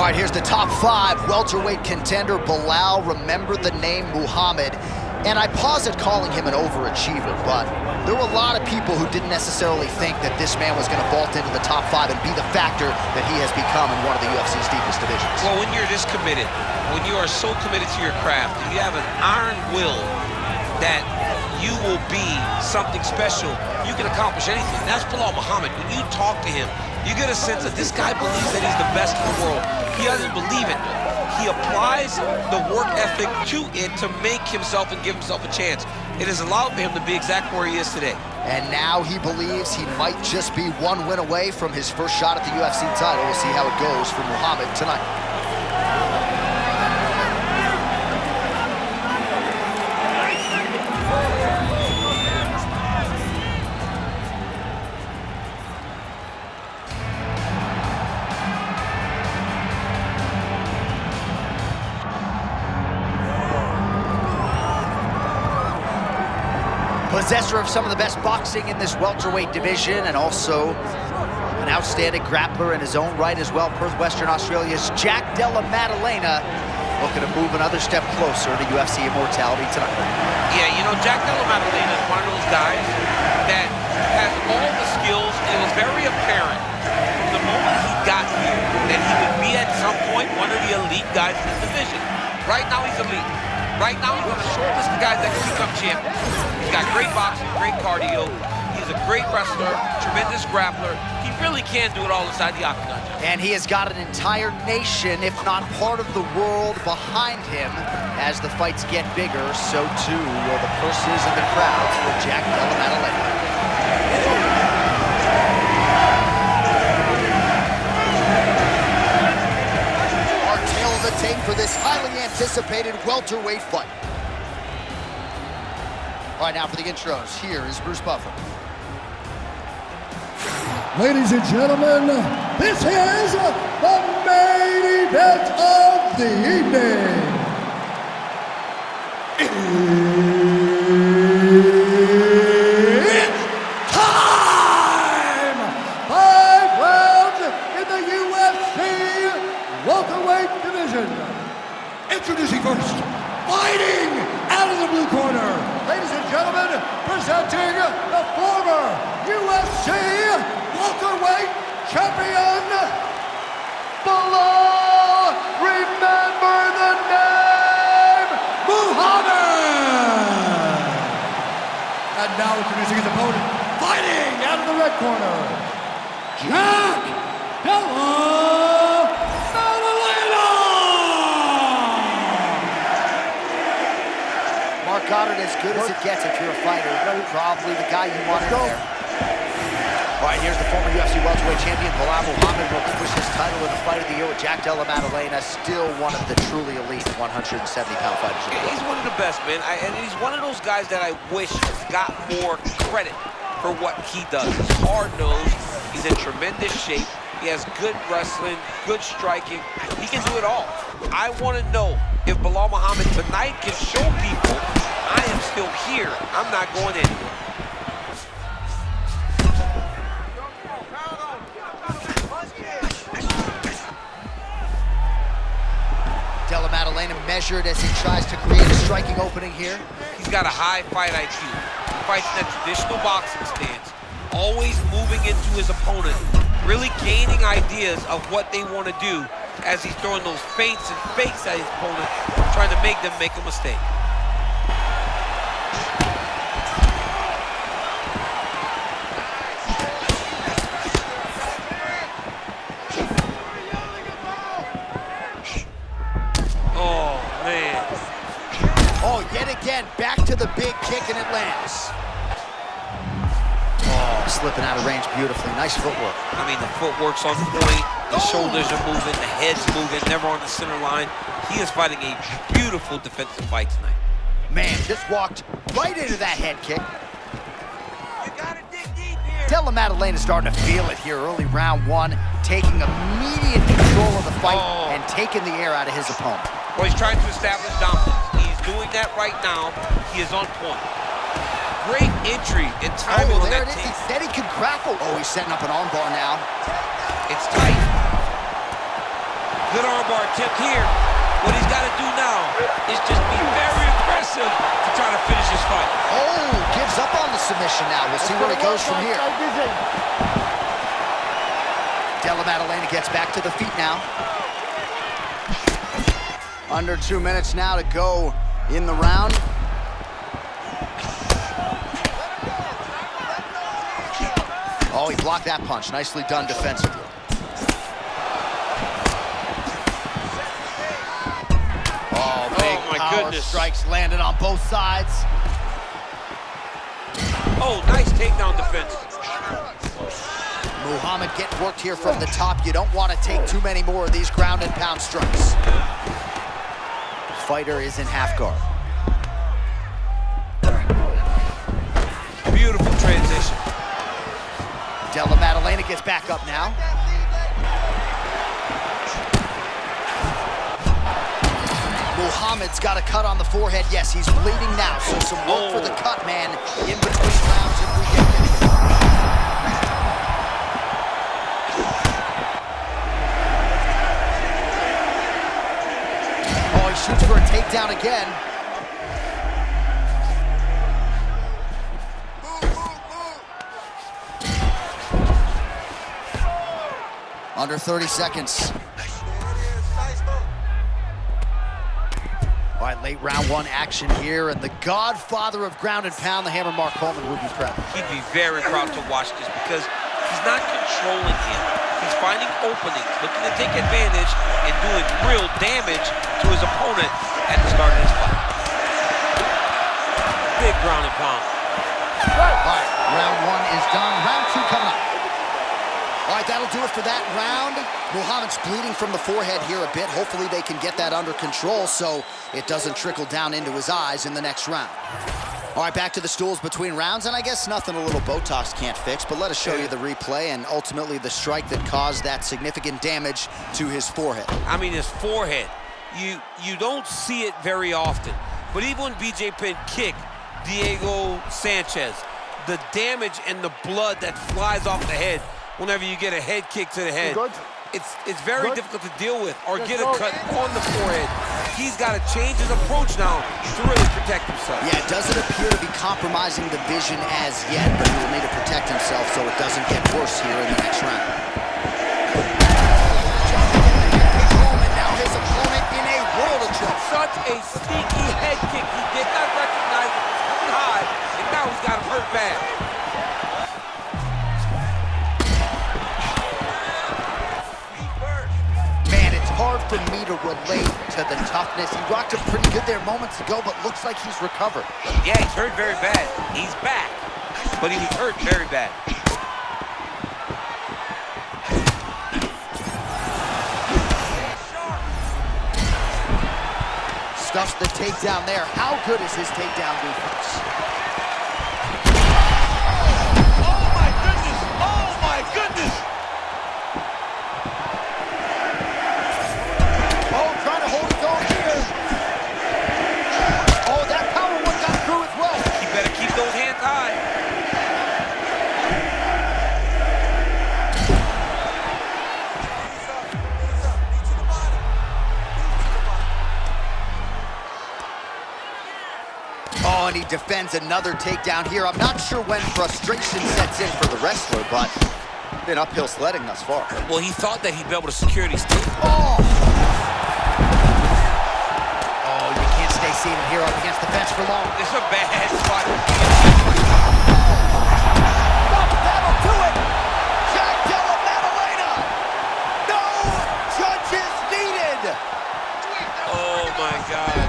right, here's the top 5 welterweight contender, Belal. Remember the name Muhammad. And I pause at calling him an overachiever, but there were a lot of people who didn't necessarily think that this man was going to vault into the top 5 and be the factor that he has become in one of the UFC's deepest divisions. Well, when you're this committed, when you are so committed to your craft, and you have an iron will that you will be something special, you can accomplish anything. That's Belal Muhammad. When you talk to him, you get a sense that this guy believes that he's the best in the world. He doesn't believe it. He applies the work ethic to it to make himself and give himself a chance. It has allowed for him to be exactly where he is today. And now he believes he might just be one win away from his first shot at the UFC title. We'll see how it goes for Muhammad tonight. Possessor of some of the best boxing in this welterweight division, and also an outstanding grappler in his own right as well. Perth, Western Australia's Della Maddalena looking to move another step closer to UFC immortality tonight. Yeah, you know, Della Maddalena is one of those guys that has all the skills, and it was very apparent from the moment he got here that he would be at some point one of the elite guys in the division. Right now he's elite. Right now, he's on the short list of guys that can become champion. He's got great boxing, great cardio. He's a great wrestler, tremendous grappler. He really can do it all inside the octagon. And he has got an entire nation, if not part of the world, behind him. As the fights get bigger, so too will the purses and the crowds for Della Maddalena. The tape for this highly anticipated welterweight fight. All right, now for the intros, here is Bruce Buffer. Ladies and gentlemen, this is the main event of the evening. It's time! 5 rounds in the UFC welterweight division. Introducing first, fighting out of the blue corner, ladies and gentlemen, presenting the former UFC welterweight champion, Belal. Remember the name, Muhammad. And now introducing his opponent, fighting out of the red corner, Della. Goddard as good as it gets if you're a fighter. Probably the guy you want in there. All right, here's the former UFC welterweight champion, Belal Muhammad, relinquished his title in the fight of the year with Della Maddalena. Still one of the truly elite 170-pound fighters. He's one of the best, man. And he's one of those guys that I wish got more credit for what he does. He's hard-nosed. He's in tremendous shape. He has good wrestling, good striking. He can do it all. I want to know if Belal Muhammad tonight can show people I am still here. I'm not going anywhere. Della Maddalena measured as he tries to create a striking opening here. He's got a high fight IQ. He fights in that traditional boxing stance, always moving into his opponent, really gaining ideas of what they want to do as he's throwing those feints and fakes at his opponent, trying to make them make a mistake. Oh, man. Oh, yet again, back to the big kick, and it lands. Oh, slipping out of range beautifully. Nice footwork. I mean, the footwork's on point. The shoulders are moving, the head's moving, never on the center line. He is fighting a beautiful defensive fight tonight. Man, just walked right into that head kick. You gotta dig deep here. Della Maddalena starting to feel it here early round 1, taking immediate control of the fight and taking the air out of his opponent. Well, he's trying to establish dominance. He's doing that right now. He is on point. Great entry and timing on that team. He said he could grapple. Oh, he's setting up an armbar now. It's tight. Good armbar attempt here. What he's got to do now is just be very aggressive to try to finish his fight. Oh, gives up on the submission now. We'll see where he goes from here. Della Maddalena gets back to the feet now. Under 2 minutes now to go in the round. Oh, he blocked that punch. Nicely done defensively. Oh, big power strikes landed on both sides. Oh, nice takedown defense. Muhammad getting worked here from the top. You don't want to take too many more of these ground and pound strikes. Fighter is in half guard. Beautiful transition. Della Maddalena gets back up now. Muhammad's got a cut on the forehead. Yes, he's bleeding now, so some work for the cut man in between rounds if we get it. Oh, he shoots for a takedown again. Under 30 seconds. All right, late round one action here, and the godfather of ground and pound, the Hammer Mark Coleman, would be proud. He'd be very proud to watch this because he's not controlling him. He's finding openings, looking to take advantage and doing real damage to his opponent at the start of this fight. Big ground and pound. All right, round one is done. Round two coming up. All right, that'll do it for that round. Muhammad's bleeding from the forehead here a bit. Hopefully they can get that under control so it doesn't trickle down into his eyes in the next round. All right, back to the stools between rounds, and I guess nothing a little Botox can't fix, but let us show you the replay and ultimately the strike that caused that significant damage to his forehead. I mean, his forehead, you don't see it very often, but even when BJ Penn kicked Diego Sanchez, the damage and the blood that flies off the head whenever you get a head kick to the head, it's very difficult to deal with or get a cut on the forehead. He's got to change his approach now to really protect himself. Yeah, it doesn't appear to be compromising the vision as yet, but he will need to protect himself so it doesn't get worse here in the next round. And now his opponent in a world of trouble. Such a sneaky head kick. He did not recognize it was coming high, and now he's got him hurt bad. Hard for me to relate to the toughness. He rocked him pretty good there moments ago, but looks like he's recovered. Yeah, he's hurt very bad. He's back, but he was hurt very bad. Stuffs the takedown there. How good is his takedown defense? Oh my goodness! Oh my goodness! Oh, and he defends another takedown here. I'm not sure when frustration sets in for the wrestler, but been uphill sledding thus far. Well, he thought that he'd be able to secure these takedowns. Oh! Oh, you can't stay seated here up against the bench for long. It's a bad spot. That'll do it! Della Maddalena! No judges needed! Oh, my God.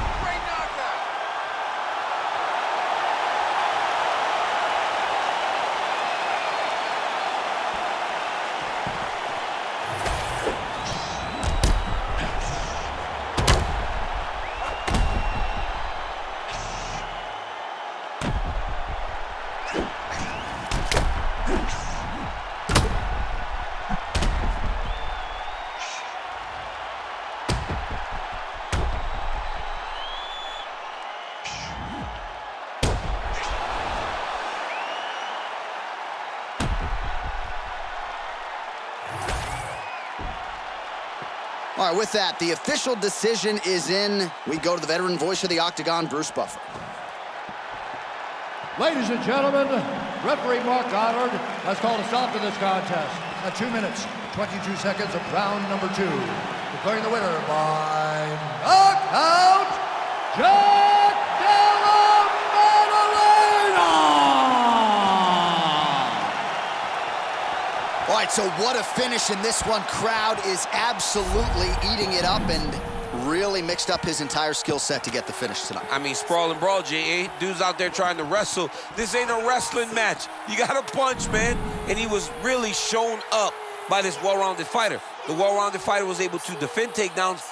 All right, with that, the official decision is in. We go to the veteran voice of the Octagon, Bruce Buffer. Ladies and gentlemen, referee Mark Goddard has called a stop to this contest at 2 minutes, 22 seconds of round number 2. Declaring the winner by knockout, Della Maddalena! All right, so what a finish in this one. Crowd is absolutely eating it up and really mixed up his entire skill set to get the finish tonight. I mean, sprawl and brawl, Jay. Dudes out there trying to wrestle. This ain't a wrestling match. You got to punch, man. And he was really shown up by this well-rounded fighter. The well-rounded fighter was able to defend takedowns